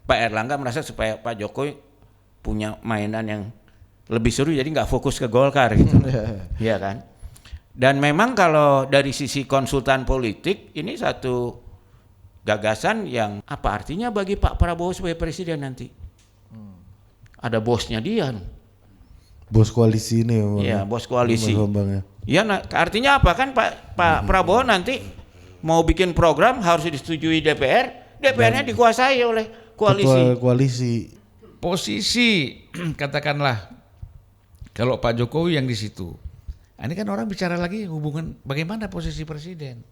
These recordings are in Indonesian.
Pak Erlangga merasa supaya Pak Jokowi punya mainan yang lebih seru, jadi nggak fokus ke Golkar gitu. Iya kan? Dan memang kalau dari sisi konsultan politik, ini satu gagasan yang apa artinya bagi Pak Prabowo sebagai presiden nanti? Ada bosnya dia. Bos koalisi ini ya. Iya, bos koalisi. Ya. Iya, artinya apa kan Pak Prabowo nanti mau bikin program harus disetujui DPR, DPR-nya dikuasai oleh koalisi. Ketua koalisi. Posisi katakanlah kalau Pak Jokowi yang di situ. Ini kan orang bicara lagi hubungan bagaimana posisi presiden.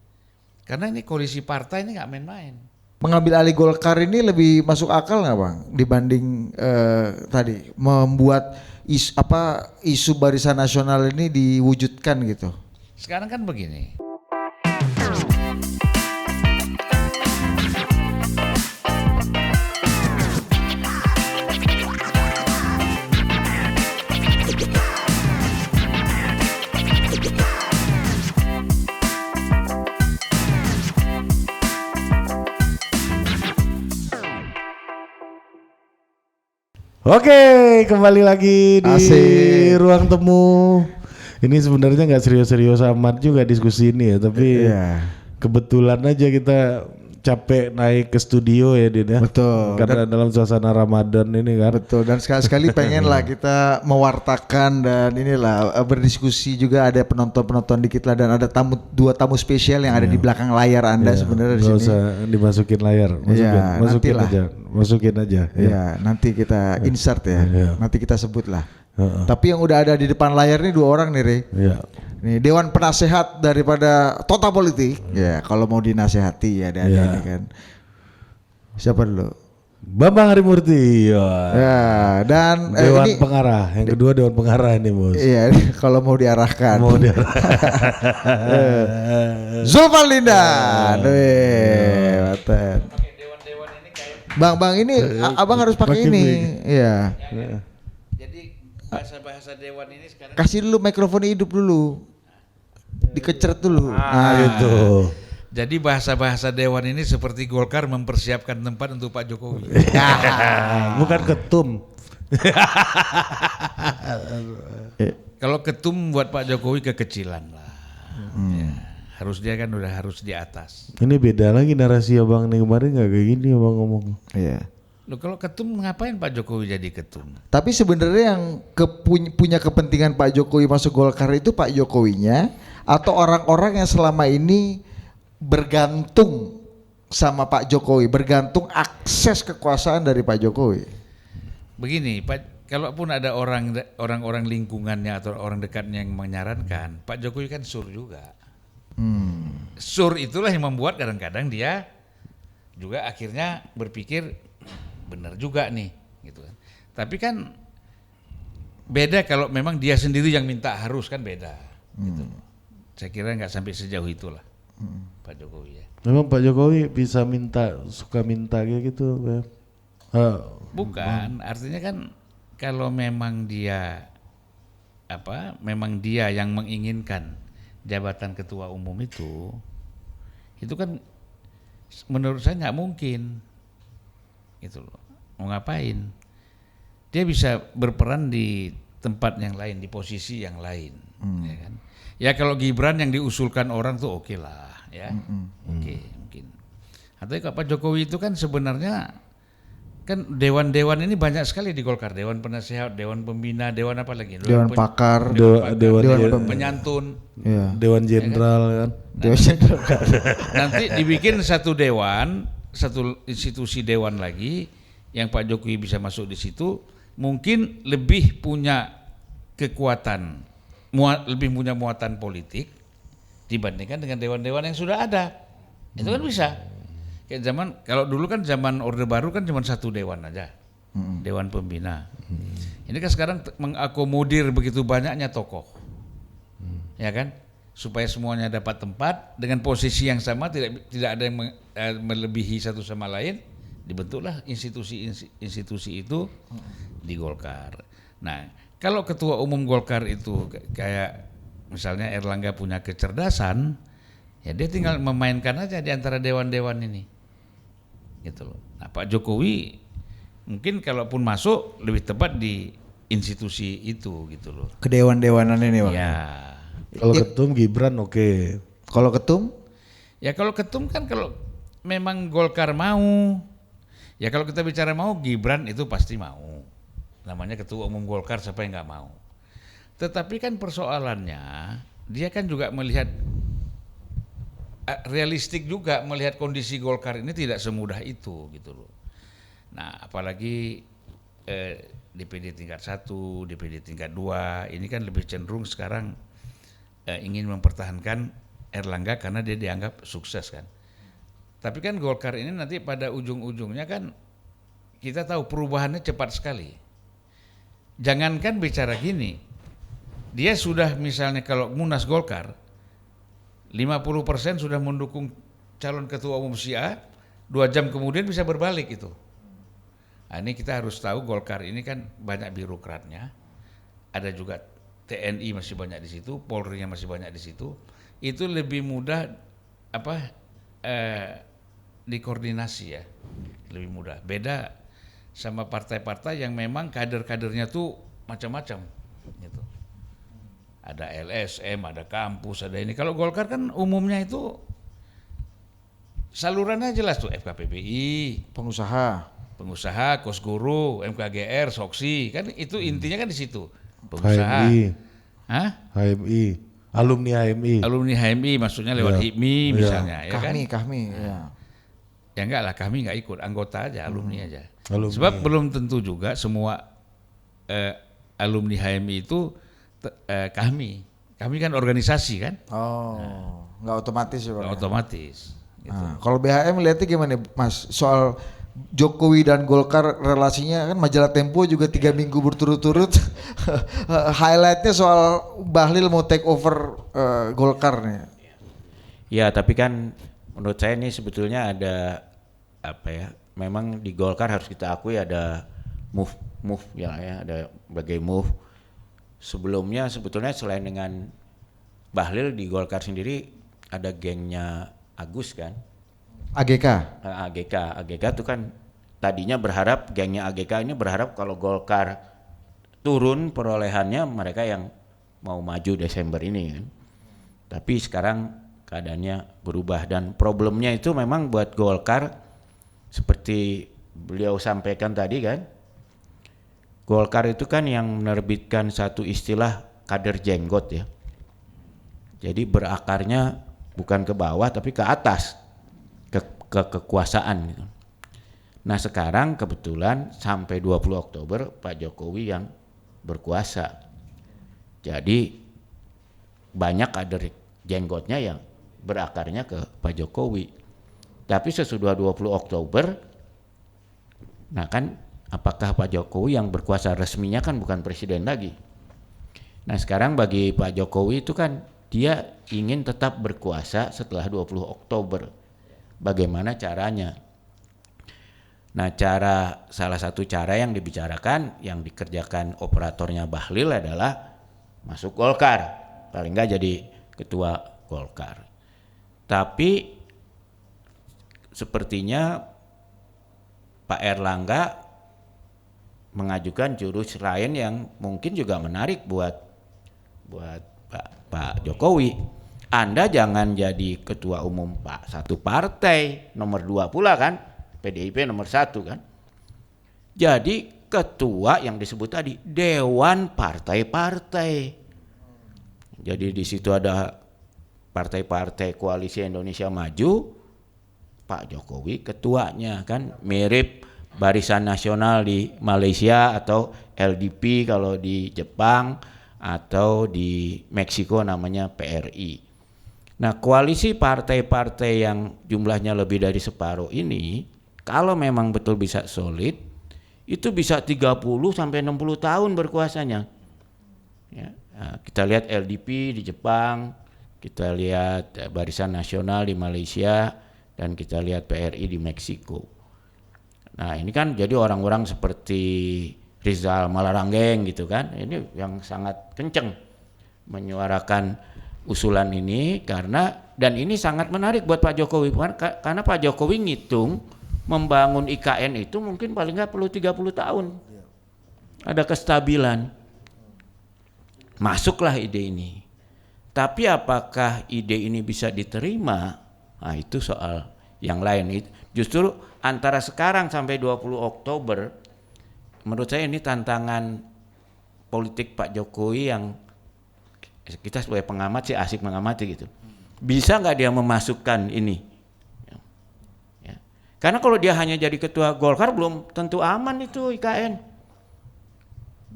Karena ini koalisi partai ini nggak main-main. Mengambil alih Golkar ini lebih masuk akal nggak Bang dibanding tadi membuat isu barisan nasional ini diwujudkan gitu. Sekarang kan begini. Oke, kembali lagi di Asik. ruang temu. Ini sebenarnya nggak serius-serius amat juga diskusi ini ya, tapi kebetulan aja kita capek naik ke studio ya Din ya. Betul. Karena dalam suasana Ramadan ini kan. Betul, dan sekali-sekali pengen lah kita mewartakan dan inilah berdiskusi juga, ada penonton-penonton dikit lah, dan ada dua tamu spesial yang ada di belakang layar Anda sebenarnya di Nggak sini. usah dimasukin layar, masukin aja. Ya, nanti kita insert ya. Nanti kita sebut lah. Tapi yang udah ada di depan layar ini dua orang nih, Re. Iya. Nih, Dewan Penasehat daripada Total Politik. Ya, kalau mau dinasehati ya ada ini kan. Siapa dulu? Bambang Harimurti. Ya, dan Dewan ini Pengarah. Yang kedua Dewan Pengarah ini, Bos. iya, kalau mau diarahkan. Diarahkan. Zulfan Lindan. Waten. Bang ini abang harus pakai ini. Iya. Jadi bahasa-bahasa dewan ini sekarang Kasih dulu mikrofon hidup dulu. Dikecret dulu. Gitu. jadi bahasa-bahasa dewan ini seperti Golkar mempersiapkan tempat untuk Pak Jokowi. Bukan ketum. Kalau ketum buat Pak Jokowi kekecilan lah. Ya, harus dia kan udah harus di atas. Ini beda lagi narasi abang nih, kemarin nggak kayak gini abang ngomong. Iya. Loh, kalau ketum ngapain Pak Jokowi jadi ketum? Tapi sebenarnya yang punya kepentingan Pak Jokowi masuk Golkar itu Pak Jokowinya atau orang-orang yang selama ini bergantung sama Pak Jokowi, bergantung akses kekuasaan dari Pak Jokowi. Begini, Pak, kalaupun ada orang-orang lingkungannya atau orang dekatnya yang menyarankan, Pak Jokowi kan sur juga. Sur itulah yang membuat kadang-kadang dia juga akhirnya berpikir benar juga nih, gitu kan. Tapi kan beda kalau memang dia sendiri yang minta, harus kan beda. Gitu. Saya kira nggak sampai sejauh itulah Pak Jokowi ya. Memang Pak Jokowi bisa minta, suka minta kayak gitu. Bukan, artinya kan kalau memang dia memang dia yang menginginkan jabatan ketua umum itu kan menurut saya nggak mungkin, gitu loh. Mau ngapain? Dia bisa berperan di tempat yang lain, di posisi yang lain, ya kan? Ya kalau Gibran yang diusulkan orang tuh oke lah, ya, oke mungkin. Atau kalau Pak Jokowi itu kan sebenarnya kan dewan-dewan ini banyak sekali di Golkar, Dewan Penasehat, Dewan Pembina, Dewan apa lagi? Dewan Pakar, Dewan Penyantun, Dewan Jenderal kan. Dewan Jenderal. Nanti dibikin satu dewan, satu institusi dewan lagi yang Pak Jokowi bisa masuk di situ, mungkin lebih punya kekuatan, lebih punya muatan politik dibandingkan dengan dewan-dewan yang sudah ada. Itu kan bisa. Kayak zaman, kalau dulu kan zaman Orde Baru kan cuma satu dewan aja, Dewan Pembina. Ini kan sekarang mengakomodir begitu banyaknya tokoh, ya kan, supaya semuanya dapat tempat dengan posisi yang sama, tidak ada yang melebihi satu sama lain. Dibentuklah institusi itu di Golkar. Nah, kalau ketua umum Golkar itu kayak misalnya Erlangga punya kecerdasan, ya dia tinggal memainkan aja di antara dewan-dewan ini, gitu loh. Nah, Pak Jokowi Mungkin kalaupun masuk lebih tepat di institusi itu gitu loh. Kedewan-dewanan ini, Bang. Ya. Kalau ketum Gibran oke. Kalau ketum? Ya kalau ketum kan kalau memang Golkar mau, ya kalau kita bicara mau Gibran itu pasti mau. Namanya ketua umum Golkar, siapa yang nggak mau. Tetapi kan persoalannya dia kan juga melihat realistik juga melihat kondisi Golkar ini tidak semudah itu gitu loh. Nah apalagi DPD tingkat 1, DPD tingkat 2 ini kan lebih cenderung sekarang ingin mempertahankan Erlangga karena dia dianggap sukses kan. Tapi kan Golkar ini nanti pada ujung-ujungnya kan kita tahu perubahannya cepat sekali. Jangankan bicara gini, dia sudah misalnya kalau Munas Golkar 50% sudah mendukung calon ketua umum si A, 2 jam kemudian bisa berbalik itu. Nah, ini kita harus tahu Golkar ini kan banyak birokratnya, ada juga TNI masih banyak di situ, Polri-nya masih banyak di situ. Itu lebih mudah dikoordinasi ya, lebih mudah. Beda sama partai-partai yang memang kader-kadernya tuh macam-macam gitu. Ada LSM, ada kampus, ada ini. Kalau Golkar kan umumnya itu salurannya jelas tuh, FKPBI, pengusaha, Kosguru, MKGR, Soksi, kan itu intinya kan di situ. Pengusaha. HMI, alumni HMI maksudnya lewat HIPMI misalnya, ya kan? Kami, ya. Ya enggak lah, kami enggak ikut, anggota aja, alumni aja. Alumni. Sebab belum tentu juga semua alumni HMI itu kami kan organisasi kan? Oh, nggak otomatis ya, Bang. Nggak otomatis. Gitu. Nah, kalau BHM lihatnya gimana, Mas? Soal Jokowi dan Golkar relasinya kan majalah Tempo juga 3 minggu berturut-turut highlightnya soal Bahlil mau take over Golkar nih. Ya tapi kan menurut saya ini sebetulnya ada memang di Golkar harus kita akui ada move ya, ada berbagai move. Sebelumnya sebetulnya selain dengan Bahlil di Golkar sendiri ada gengnya Agus kan. AGK itu kan tadinya berharap gengnya AGK ini berharap kalau Golkar turun perolehannya mereka yang mau maju Desember ini kan. Tapi sekarang keadaannya berubah dan problemnya itu memang buat Golkar seperti beliau sampaikan tadi kan. Golkar itu kan yang menerbitkan satu istilah kader jenggot ya. Jadi berakarnya bukan ke bawah tapi ke atas. Ke kekuasaan gitu. Nah sekarang kebetulan sampai 20 Oktober Pak Jokowi yang berkuasa. Jadi banyak kader jenggotnya yang berakarnya ke Pak Jokowi. Tapi sesudah 20 Oktober, nah kan apakah Pak Jokowi yang berkuasa resminya kan bukan presiden lagi. Nah sekarang bagi Pak Jokowi itu kan dia ingin tetap berkuasa setelah 20 Oktober. Bagaimana caranya? Nah salah satu cara yang dibicarakan, yang dikerjakan operatornya Bahlil adalah masuk Golkar, paling nggak jadi ketua Golkar. Tapi sepertinya Pak Erlangga mengajukan jurus lain yang mungkin juga menarik buat Pak Jokowi. Anda jangan jadi ketua umum satu partai, nomor 2 pula kan, PDIP nomor 1 kan. Jadi ketua yang disebut tadi Dewan Partai-Partai. Jadi di situ ada partai-partai Koalisi Indonesia Maju, Pak Jokowi ketuanya kan, mirip Barisan Nasional di Malaysia atau LDP kalau di Jepang atau di Meksiko namanya PRI. Nah koalisi partai-partai yang jumlahnya lebih dari separuh ini kalau memang betul bisa solid itu bisa 30 sampai 60 tahun berkuasanya. Ya, nah, kita lihat LDP di Jepang, kita lihat Barisan Nasional di Malaysia dan kita lihat PRI di Meksiko. Nah ini kan jadi orang-orang seperti Rizal Malarangeng gitu kan, ini yang sangat kenceng menyuarakan usulan ini karena dan ini sangat menarik buat Pak Jokowi karena Pak Jokowi ngitung membangun IKN itu mungkin paling nggak perlu 30 tahun. Ada kestabilan. Masuklah ide ini. Tapi apakah ide ini bisa diterima? Nah, itu soal yang lain. Justru antara sekarang sampai 20 Oktober, menurut saya ini tantangan politik Pak Jokowi yang kita sebagai pengamat sih asik mengamati gitu. Bisa nggak dia memasukkan ini? Ya. Karena kalau dia hanya jadi ketua Golkar belum tentu aman itu IKN.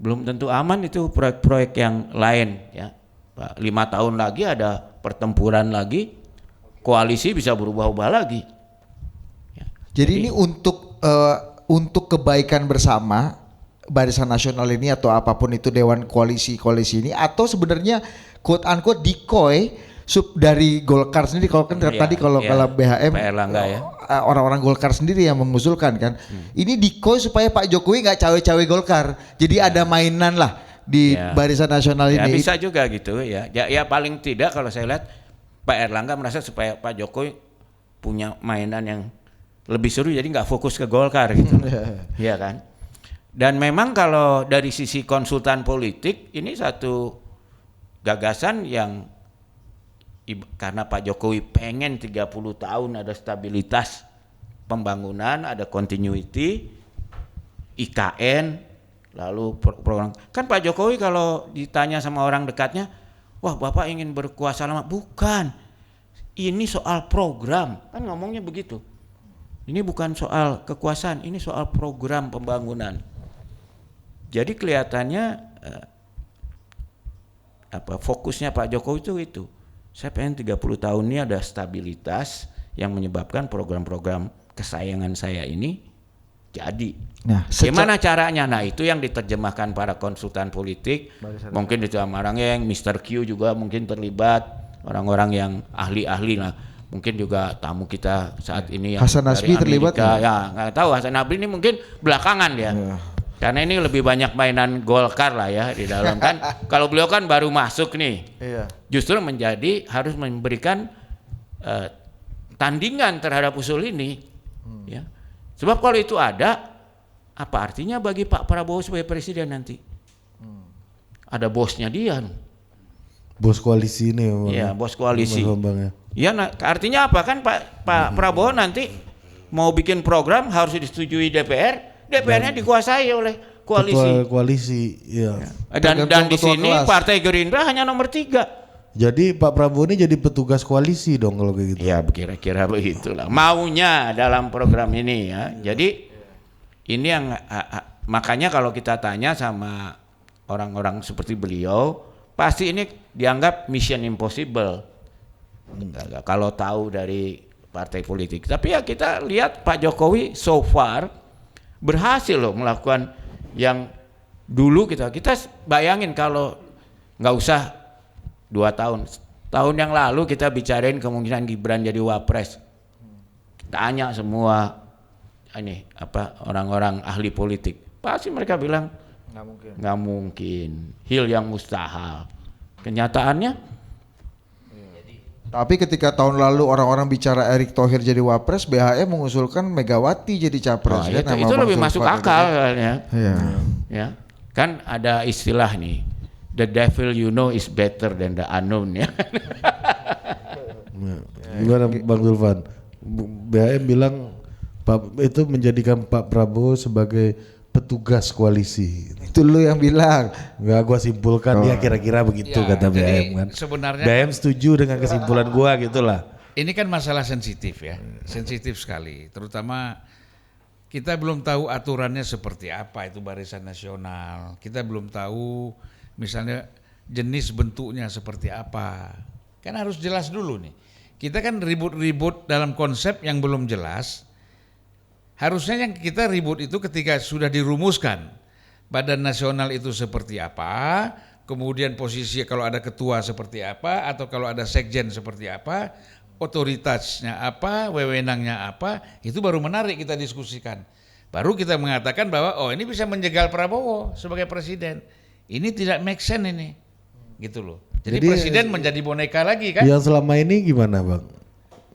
Belum tentu aman itu proyek-proyek yang lain ya. 5 tahun lagi ada pertempuran lagi, koalisi bisa berubah-ubah lagi. Ya. Jadi ini untuk kebaikan bersama Barisan Nasional ini atau apapun itu Dewan Koalisi ini, atau sebenarnya quote unquote decoy dari Golkar sendiri. Kalau kan tadi kalau BHM Pak Erlangga ya, orang-orang Golkar sendiri yang mengusulkan kan, ini decoy supaya Pak Jokowi nggak cawe-cawe Golkar. Jadi ada mainan lah di Barisan Nasional ini. Bisa juga gitu ya. Ya paling tidak kalau saya lihat Pak Erlangga merasa supaya Pak Jokowi punya mainan yang lebih seru, jadi nggak fokus ke Golkar gitu. Iya kan? Dan memang kalau dari sisi konsultan politik ini satu gagasan yang karena Pak Jokowi pengen 30 tahun ada stabilitas pembangunan, ada continuity, IKN, lalu program. Kan Pak Jokowi kalau ditanya sama orang dekatnya, wah Bapak ingin berkuasa lama. Bukan, ini soal program, kan ngomongnya begitu. Ini bukan soal kekuasaan, ini soal program pembangunan. Jadi kelihatannya fokusnya Pak Jokowi itu. Saya pengen 30 tahun ini ada stabilitas yang menyebabkan program-program kesayangan saya ini jadi. Nah, gimana caranya? Nah, itu yang diterjemahkan para konsultan politik. Mungkin itu orang yang Mr. Q juga mungkin terlibat, orang-orang yang ahli-ahli lah. Mungkin juga tamu kita saat ini yang Hasan Nasbi terlibat. Ya, nggak tahu Hasan Nasbi ini mungkin belakangan dia. Karena ini lebih banyak mainan Golkar lah ya di dalam kan. Kalau beliau kan baru masuk nih. Justru harus memberikan tandingan terhadap usul ini. Ya. Sebab kalau itu ada, apa artinya bagi Pak Prabowo sebagai presiden nanti? Ada bosnya dia. Bos koalisi ini. Iya, bos koalisi. Ya, artinya apa kan Pak Prabowo nanti mau bikin program harus disetujui DPR, DPR-nya dikuasai oleh koalisi. Ketua koalisi, ya. Dan di sini Partai Gerindra hanya nomor 3. Jadi Pak Prabowo ini jadi petugas koalisi dong kalau kayak gitu. Ya kira-kira begitulah maunya dalam program ini ya. Jadi ini yang makanya kalau kita tanya sama orang-orang seperti beliau, pasti ini dianggap mission impossible. Kalau tahu dari partai politik. Tapi ya kita lihat Pak Jokowi so far berhasil loh melakukan yang dulu kita bayangin kalau nggak usah 2 tahun yang lalu kita bicarain kemungkinan Gibran jadi wapres, tanya semua ini orang-orang ahli politik pasti mereka bilang nggak mungkin, hil yang mustahil. Kenyataannya tapi ketika tahun lalu orang-orang bicara Erick Thohir jadi wapres, BHM mengusulkan Megawati jadi capres. Itu lebih masuk akal ya. Ya. Kan ada istilah nih, the devil you know is better than the unknown ya. Gimana Bang Zulfan? BHM bilang itu menjadikan Pak Prabowo sebagai petugas koalisi. Itu lu yang bilang. Enggak, gua simpulkan ya kira-kira begitu ya, kata BHM kan. Sebenarnya BHM setuju dengan kesimpulan gua gitulah. Ini kan masalah sensitif ya, sensitif sekali. Terutama kita belum tahu aturannya seperti apa itu Barisan Nasional. Kita belum tahu misalnya jenis bentuknya seperti apa. Kan harus jelas dulu nih. Kita kan ribut-ribut dalam konsep yang belum jelas. Harusnya yang kita ribut itu ketika sudah dirumuskan. Badan nasional itu seperti apa, kemudian posisi kalau ada ketua seperti apa, atau kalau ada sekjen seperti apa, otoritasnya apa, wewenangnya apa, itu baru menarik kita diskusikan. Baru kita mengatakan bahwa oh ini bisa menjegal Prabowo sebagai presiden. Ini tidak make sense ini, gitu loh. Jadi presiden menjadi boneka lagi kan? Yang selama ini gimana Bang?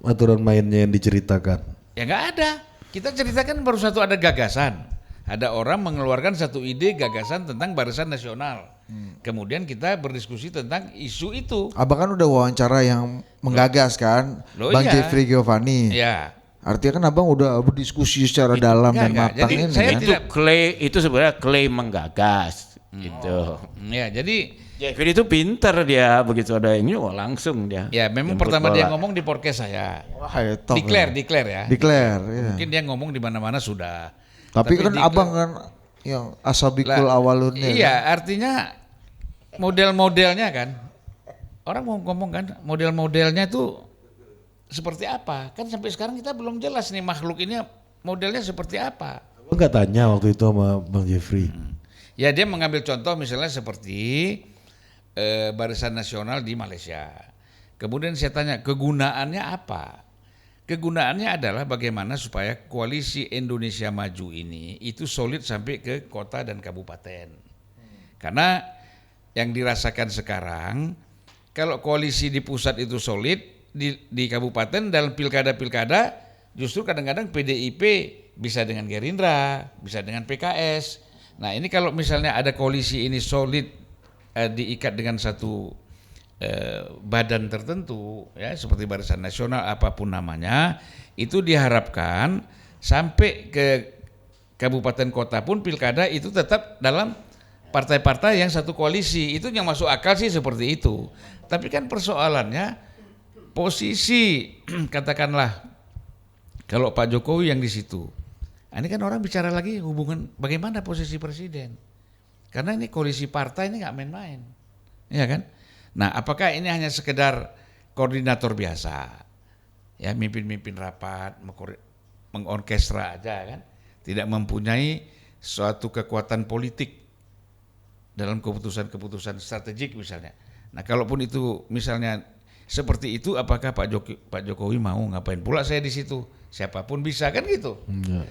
Aturan mainnya yang diceritakan? Ya nggak ada. kita ceritakan baru satu ada gagasan. Ada orang mengeluarkan satu ide gagasan tentang Barisan Nasional. Kemudian kita berdiskusi tentang isu itu. Abang kan udah wawancara yang menggagas kan, Loh, Bang iya. Jeffrey Giovanni. Ya. Artinya kan abang udah berdiskusi secara dalam dan enggak. matang Jadi ini saya kan. Itu sebenarnya klaim menggagas gitu. Ya, jadi Jeffrey itu pinter dia, begitu ada ini langsung dia. ya memang jemput pertama dia bola. ngomong di podcast saya. Wah, ya, top. Declare ya. Declare, iya. Mungkin dia ngomong di mana-mana sudah. Tapi kan declare- abang kan yang asabikul Lah, awalunnya. Iya, artinya model-modelnya kan. Orang mau ngomong kan, model-modelnya itu seperti apa? Kan sampai sekarang kita belum jelas nih makhluk ini modelnya seperti apa. Lo nggak tanya waktu itu sama Bang Jeffrey. Ya dia mengambil contoh misalnya seperti Barisan Nasional di Malaysia. Kemudian saya tanya kegunaannya apa? Kegunaannya adalah bagaimana supaya koalisi Indonesia Maju ini itu solid sampai ke kota dan kabupaten. Karena yang dirasakan sekarang kalau koalisi di pusat itu solid di kabupaten dalam pilkada-pilkada justru kadang-kadang PDIP bisa dengan Gerindra, bisa dengan PKS. Nah ini kalau misalnya ada koalisi ini solid diikat dengan satu badan tertentu ya seperti Barisan Nasional apapun namanya, itu diharapkan sampai ke kabupaten kota pun pilkada itu tetap dalam partai-partai yang satu koalisi. Itu yang masuk akal sih seperti itu. Tapi kan persoalannya posisi katakanlah kalau Pak Jokowi yang di situ. Ini kan orang bicara lagi hubungan bagaimana posisi presiden. Karena ini koalisi partai ini nggak main-main. Ya kan? Nah, apakah ini hanya sekedar koordinator biasa? Ya, mimpin-mimpin rapat, mengorkestra aja kan? Tidak mempunyai suatu kekuatan politik dalam keputusan-keputusan strategik misalnya. Nah, kalaupun itu misalnya seperti itu, apakah Pak Jokowi mau ngapain pula saya di situ? Siapapun bisa kan gitu.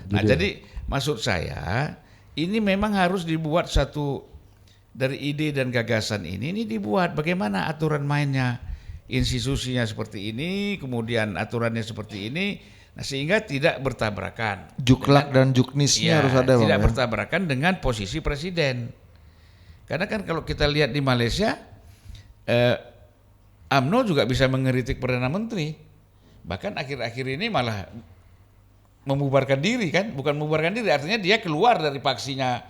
Nah, jadi maksud saya ini memang harus dibuat satu dari ide dan gagasan ini dibuat bagaimana aturan mainnya, institusinya seperti ini, kemudian aturannya seperti ini, nah sehingga tidak bertabrakan. Juklak dan juknisnya harus ada, Bang. Tidak Ya? bertabrakan dengan posisi presiden. Karena kan kalau kita lihat di Malaysia, UMNO juga bisa mengkritik Perdana Menteri. Bahkan akhir-akhir ini malah membubarkan diri kan, bukan membubarkan diri, artinya dia keluar dari faksinya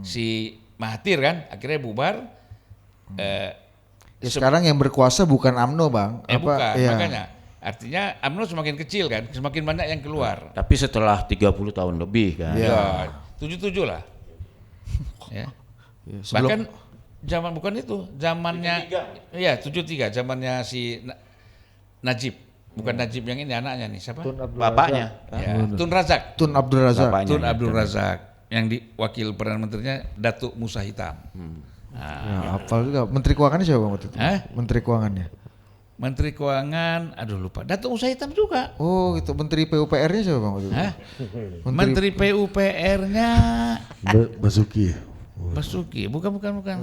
si Mahathir kan, akhirnya bubar. Sekarang yang berkuasa bukan UMNO, Bang. Bukan, Iya. makanya. Artinya UMNO semakin kecil kan, semakin banyak yang keluar. Tapi setelah 30 tahun lebih kan. Ya, 77 lah. Ya. Bahkan zaman bukan itu, zamannya iya 73, zamannya si Najib. Bukan Najib yang ini anaknya nih, siapa? Bapaknya. Ya, Tun Razak. Tun Abdul Razak. Bapaknya. Tun Abdul Razak yang di wakil Perdana Menterinya Datuk Musa Hitam. Ya, hafal juga. Menteri Keuangannya siapa, Bang, waktu itu? Hah? Menteri Keuangannya. Menteri Keuangan, aduh lupa. Datuk Musa Hitam juga. Oh, itu Menteri PUPR-nya siapa, Bang, waktu itu? Hah? Menteri PUPR-nya Basuki. Basuki, bukan. Bukan.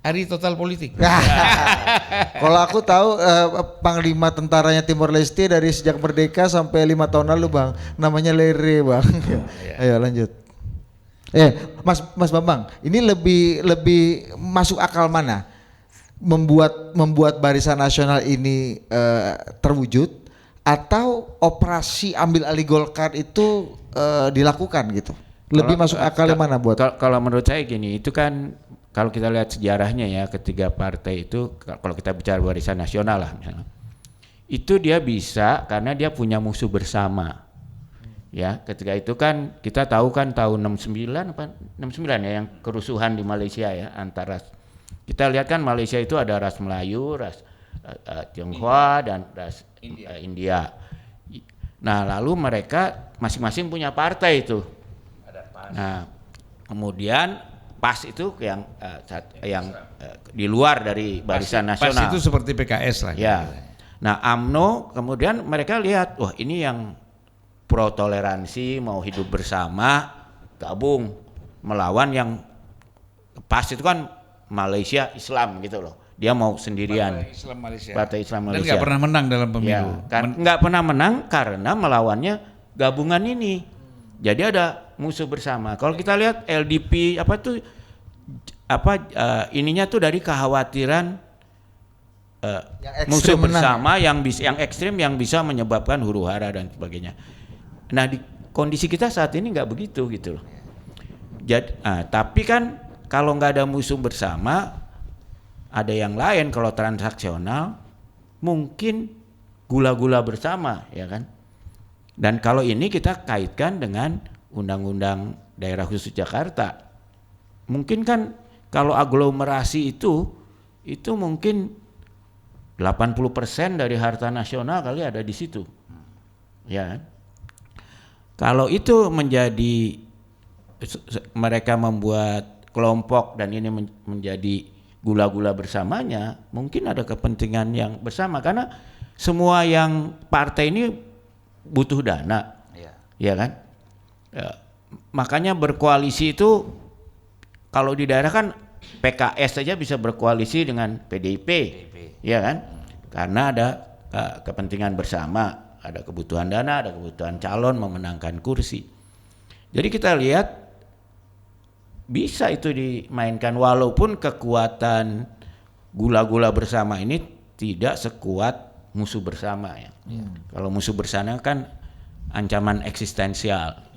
Hari Total Politik. Kalau aku tahu Panglima tentaranya Timor Leste dari sejak merdeka sampai 5 tahun lalu, Bang. Namanya Lere, Bang. Ayo lanjut. Mas Bambang, ini lebih masuk akal mana? Membuat Barisan Nasional ini terwujud atau operasi ambil alih Golkar itu dilakukan gitu? Lebih masuk akal yang mana buat? Kalau menurut saya gini, itu kan kalau kita lihat sejarahnya ya, ketiga partai itu kalau kita bicara Barisan Nasional lah misalnya, itu dia bisa karena dia punya musuh bersama. Ya, ketika itu kan kita tahu kan tahun 69 apa 69 ya yang kerusuhan di Malaysia ya antara kita lihat kan Malaysia itu ada ras Melayu, ras Tionghoa dan ras India. Nah, lalu mereka masing-masing punya partai itu. Nah, kemudian PAS itu yang di luar dari Barisan Nasional. PAS itu seperti PKS lah. Ya. Nah, UMNO kemudian mereka lihat, wah ini yang pro toleransi, mau hidup bersama, gabung melawan yang PAS itu kan Malaysia Islam gitu loh. Dia mau sendirian. Partai Islam Malaysia. Dan nggak pernah menang dalam pemilu. Ya, nggak pernah menang karena melawannya gabungan ini. Jadi ada musuh bersama. Kalau kita lihat LDP ininya tuh dari kekhawatiran Yang ekstrim musuh menang. bersama yang ekstrim yang bisa menyebabkan huru-hara dan sebagainya. Nah di kondisi kita saat ini nggak begitu gitu loh. Jadi, tapi kan kalau nggak ada musuh bersama, ada yang lain. Kalau transaksional mungkin gula-gula bersama, ya kan. Dan kalau ini kita kaitkan dengan Undang-Undang Daerah Khusus Jakarta, mungkin kan kalau aglomerasi itu mungkin 80% dari harta nasional kali ada di situ, ya. Kalau itu menjadi mereka membuat kelompok dan ini menjadi gula-gula bersamanya, mungkin ada kepentingan yang bersama karena semua yang partai ini butuh dana, ya kan? Ya, makanya berkoalisi itu kalau di daerah kan PKS saja bisa berkoalisi dengan PDIP. Ya kan? Karena ada kepentingan bersama, ada kebutuhan dana, ada kebutuhan calon memenangkan kursi. Jadi kita lihat bisa itu dimainkan walaupun kekuatan gula-gula bersama ini tidak sekuat musuh bersama ya. Kalau musuh bersama kan ancaman eksistensial.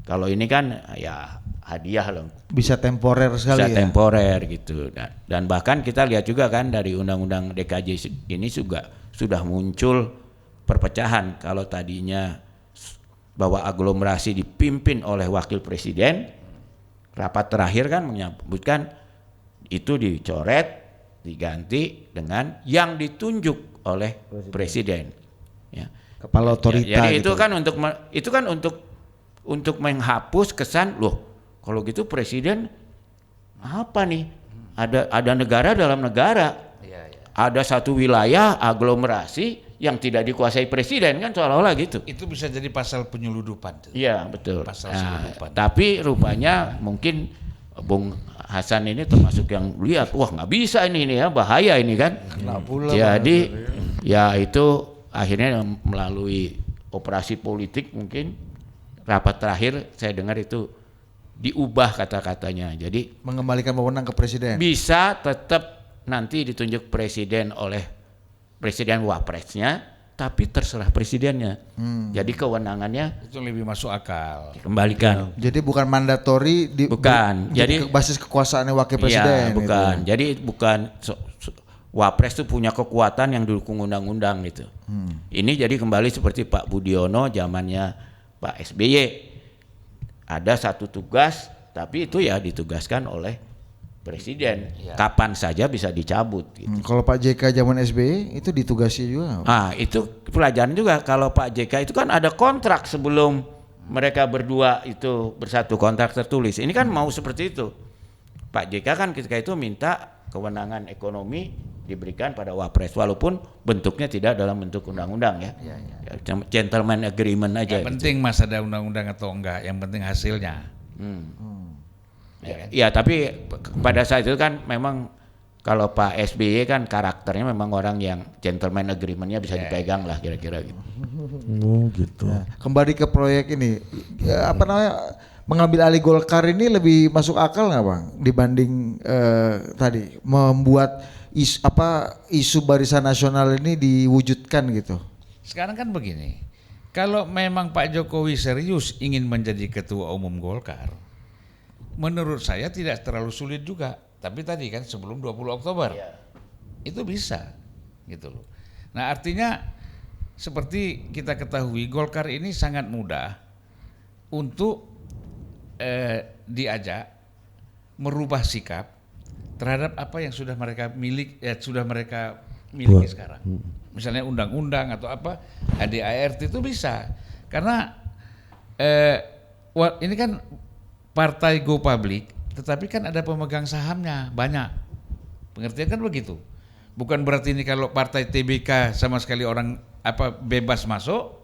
Kalau ini kan ya hadiah loh. Bisa temporer sekali Bisa ya. temporer gitu. Dan bahkan kita lihat juga kan dari Undang-Undang DKJ ini juga sudah muncul perpecahan. Kalau tadinya bahwa aglomerasi dipimpin oleh wakil presiden, rapat terakhir kan menyebutkan itu dicoret, diganti dengan yang ditunjuk oleh presiden. Ya. Kepala otorita. Jadi gitu. itu kan untuk menghapus kesan loh. Kalau gitu presiden apa nih? Ada negara dalam negara. Ada satu wilayah aglomerasi yang tidak dikuasai presiden kan seolah-olah gitu. Itu bisa jadi pasal penyeludupan tuh. Iya betul. Pasal penyeludupan. Tapi rupanya mungkin Bung Hasan ini termasuk yang lihat, wah nggak bisa ini ya bahaya ini kan. Jadi ya itu akhirnya melalui operasi politik mungkin rapat terakhir saya dengar itu diubah kata-katanya. Jadi Mengembalikan wewenang ke presiden. bisa tetap nanti ditunjuk presiden oleh presiden wapresnya, tapi terserah presidennya. Jadi kewenangannya Itu lebih masuk akal. dikembalikan. Jadi bukan mandatori Bukan. jadi basis kekuasaannya wakil presiden. Iya, bukan. gitu. Jadi bukan wapres itu punya kekuatan yang didukung undang-undang gitu. Ini jadi kembali seperti Pak Budiono zamannya Pak SBY. Ada satu tugas, tapi itu ya ditugaskan oleh presiden. Kapan saja bisa dicabut. Gitu. Kalau Pak JK zaman SBY itu ditugasi juga. Itu pelajaran juga. Kalau Pak JK itu kan ada kontrak sebelum mereka berdua itu bersatu, kontrak tertulis. Ini kan mau seperti itu. Pak JK kan ketika itu minta kewenangan ekonomi diberikan pada wapres walaupun bentuknya tidak dalam bentuk undang-undang ya. Gentleman agreement aja. Yang penting mas ada undang-undang atau enggak, yang penting hasilnya. Ya, tapi pada saat itu kan memang kalau Pak SBY kan karakternya memang orang yang gentleman agreement-nya bisa dipegang lah kira-kira gitu. Oh gitu. Nah, kembali ke proyek ini, mengambil alih Golkar ini lebih masuk akal nggak bang dibanding tadi membuat isu barisan nasional ini diwujudkan gitu? Sekarang kan begini, kalau memang Pak Jokowi serius ingin menjadi ketua umum Golkar, menurut saya tidak terlalu sulit juga. Tapi tadi kan sebelum 20 Oktober, itu bisa gitu loh. Nah artinya seperti kita ketahui Golkar ini sangat mudah untuk diajak merubah sikap terhadap apa yang sudah mereka miliki sekarang. Misalnya undang-undang atau apa ADART itu bisa. Karena ini kan partai go public, tetapi kan ada pemegang sahamnya banyak. Pengertian kan begitu. Bukan berarti ini kalau partai TBK sama sekali orang bebas masuk,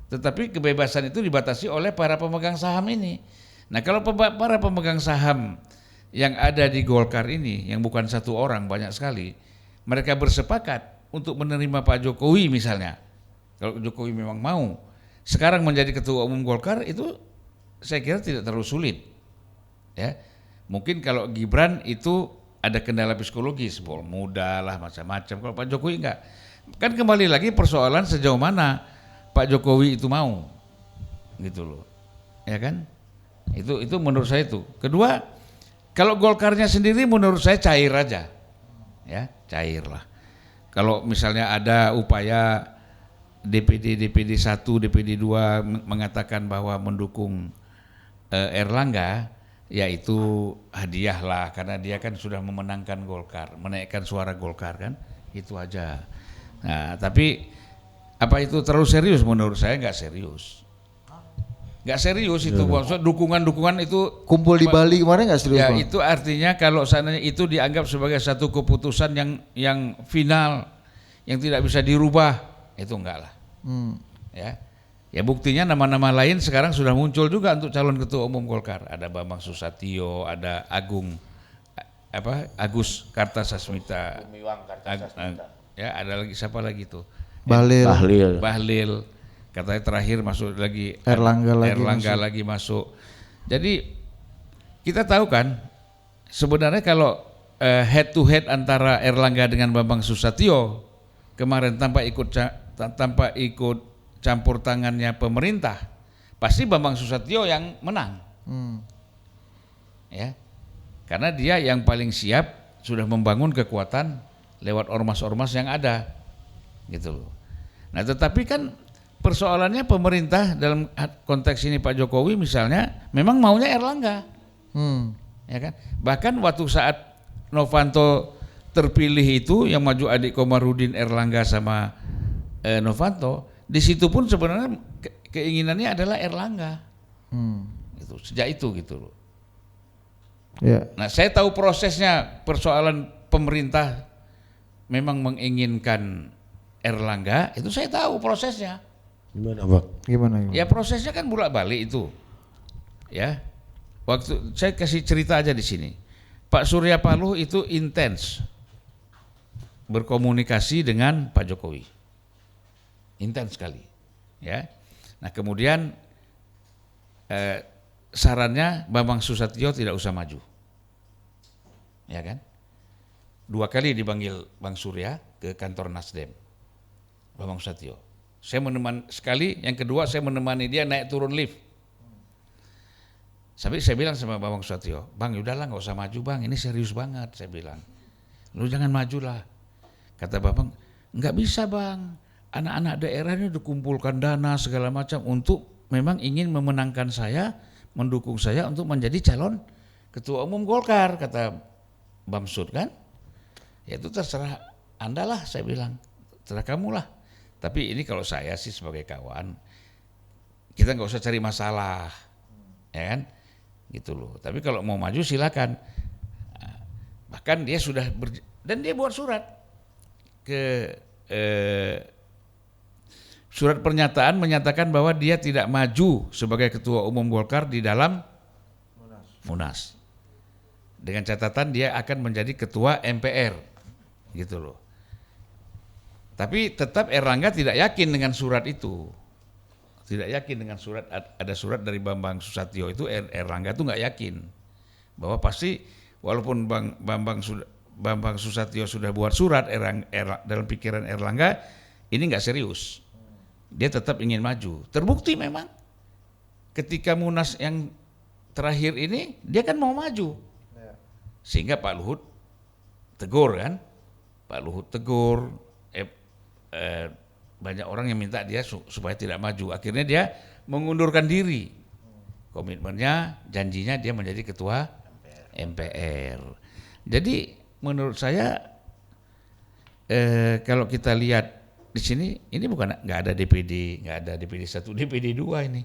tetapi kebebasan itu dibatasi oleh para pemegang saham ini. Nah, kalau para pemegang saham yang ada di Golkar ini, yang bukan satu orang, banyak sekali, mereka bersepakat untuk menerima Pak Jokowi misalnya. Kalau Jokowi memang mau sekarang menjadi ketua umum Golkar, itu saya kira tidak terlalu sulit. Ya, mungkin kalau Gibran itu ada kendala psikologis, muda lah macam-macam. Kalau Pak Jokowi enggak. Kan kembali lagi persoalan sejauh mana Pak Jokowi itu mau, gitu loh, ya kan? Itu menurut saya itu. Kedua, kalau Golkarnya sendiri menurut saya cair aja, ya cair lah. Kalau misalnya ada upaya DPD 1, DPD 2 mengatakan bahwa mendukung Erlangga, ya itu hadiah lah karena dia kan sudah memenangkan Golkar, menaikkan suara Golkar kan, itu aja. Nah, tapi apa itu terlalu serius? Menurut saya nggak serius. Nggak serius itu, maksudnya dukungan itu Kumpul di Bali kemarin nggak serius? ya Bang? itu artinya kalau seandainya itu dianggap sebagai satu keputusan yang final, yang tidak bisa dirubah, itu enggak lah. Ya buktinya nama-nama lain sekarang sudah muncul juga untuk calon ketua umum Golkar. Ada Bambang Susatyo, ada Agus Kartasasmita, ya ada lagi siapa lagi tuh? Bahlil. Katanya terakhir masuk lagi Erlangga lagi masuk. Jadi kita tahu kan sebenarnya kalau head to head antara Erlangga dengan Bambang Susatyo kemarin tanpa ikut campur tangannya pemerintah, pasti Bambang Susatyo yang menang. Ya. Karena dia yang paling siap sudah membangun kekuatan lewat ormas-ormas yang ada. Gitu loh. Nah, tetapi kan persoalannya pemerintah dalam konteks ini Pak Jokowi misalnya memang maunya Erlangga, ya kan? Bahkan waktu saat Novanto terpilih itu yang maju adik Komarudin, Erlangga sama Novanto, di situ pun sebenarnya keinginannya adalah Erlangga, itu sejak itu gitu loh. Yeah. Nah saya tahu prosesnya persoalan pemerintah memang menginginkan Erlangga, itu saya tahu prosesnya. Gimana Bang? Gimana? Ya prosesnya kan bolak-balik itu. Ya. Waktu saya kasih cerita aja di sini. Pak Surya Paloh itu intens berkomunikasi dengan Pak Jokowi. Intens sekali. Ya. Nah, kemudian sarannya Bambang Susatyo tidak usah maju. Ya kan? 2 kali dipanggil Bang Surya ke kantor Nasdem. Bambang Susatyo. Saya menemani sekali, yang kedua saya menemani dia naik turun lift. Sampai saya bilang sama Bambang Susatyo, Bang udahlah nggak usah maju Bang, ini serius banget, saya bilang. Lu jangan majulah. Kata Bambang, nggak bisa Bang, anak-anak daerah ini dikumpulkan dana segala macam untuk memang ingin memenangkan saya, mendukung saya untuk menjadi calon ketua umum Golkar, kata Bamsud kan. Ya itu terserah Anda lah, saya bilang, terserah kamu lah. Tapi ini kalau saya sih sebagai kawan, kita nggak usah cari masalah, ya kan, gitu loh. Tapi kalau mau maju silakan. Bahkan dia sudah dan dia buat surat ke surat pernyataan menyatakan bahwa dia tidak maju sebagai ketua umum Golkar di dalam Munas. Dengan catatan dia akan menjadi ketua MPR, gitu loh. Tapi tetap Erlangga tidak yakin dengan surat itu. Tidak yakin dengan surat, ada surat dari Bambang Susatyo itu Erlangga itu nggak yakin. Bahwa pasti walaupun Bambang Susatyo sudah buat surat dalam pikiran Erlangga, ini nggak serius. Dia tetap ingin maju. Terbukti memang ketika Munas yang terakhir ini, dia kan mau maju. Sehingga Pak Luhut tegur kan. Pak Luhut tegur, banyak orang yang minta dia supaya tidak maju. Akhirnya dia mengundurkan diri. Komitmennya, janjinya dia menjadi ketua MPR. Jadi menurut saya kalau kita lihat di sini, ini bukan nggak ada DPD 1, DPD 2 ini.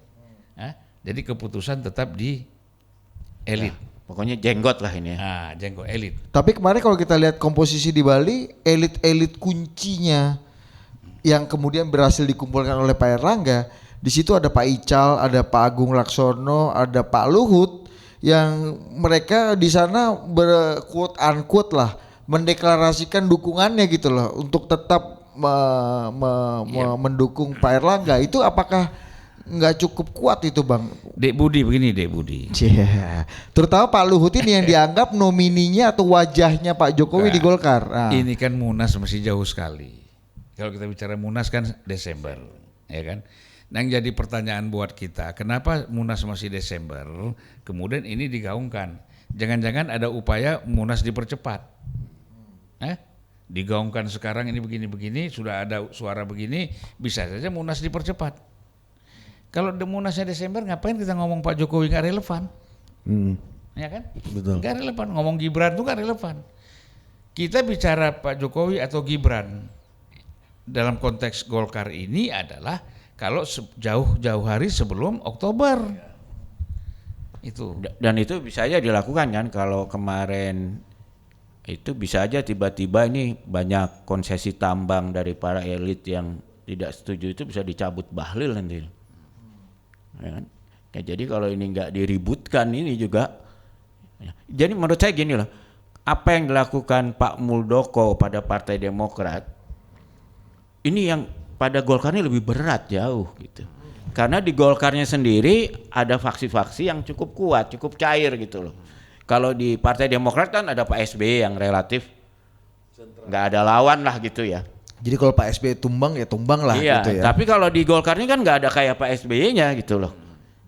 Jadi keputusan tetap di elit. Ya, pokoknya jenggot lah ini ya. Nah, jenggot elit. Tapi kemarin kalau kita lihat komposisi di Bali, elit-elit kuncinya yang kemudian berhasil dikumpulkan oleh Pak Erlangga, di situ ada Pak Ical, ada Pak Agung Laksono, ada Pak Luhut, yang mereka di sana quote unquote lah mendeklarasikan dukungannya gitu loh untuk tetap mendukung Pak Erlangga. Itu apakah nggak cukup kuat itu Bang. Dek Budi begini, Dek Budi. Cia. Terutama Pak Luhut ini yang dianggap nomininya atau wajahnya Pak Jokowi di Golkar. Nah. Ini kan Munas masih jauh sekali. Kalau kita bicara Munas kan Desember, ya kan? Nah, yang jadi pertanyaan buat kita, kenapa Munas masih Desember? Kemudian ini digaungkan. Jangan-jangan ada upaya Munas dipercepat. Digaungkan sekarang ini begini-begini, sudah ada suara begini, bisa saja Munas dipercepat. Kalau Munasnya Desember, ngapain kita ngomong Pak Jokowi nggak relevan? Ya kan? Betul. Nggak relevan, ngomong Gibran itu nggak relevan. Kita bicara Pak Jokowi atau Gibran dalam konteks Golkar ini adalah kalau jauh-jauh hari sebelum Oktober. Itu. Dan itu bisa aja dilakukan kan, kalau kemarin itu bisa aja tiba-tiba ini banyak konsesi tambang dari para elit yang tidak setuju, itu bisa dicabut Bahlil nanti. Ya kan? Ya, jadi kalau ini nggak diributkan ini juga. Ya. Jadi menurut saya gini loh, apa yang dilakukan Pak Muldoko pada Partai Demokrat ini yang pada Golkar ini lebih berat jauh gitu. Karena di Golkarnya sendiri ada faksi-faksi yang cukup kuat, cukup cair gitu loh. Kalau di Partai Demokrat kan ada Pak SBY yang relatif nggak ada lawan lah gitu ya. Jadi kalau Pak SBY tumbang ya tumbang lah iya, gitu ya. Tapi kalau di Golkar ini kan nggak ada kayak Pak SBY-nya gitu loh.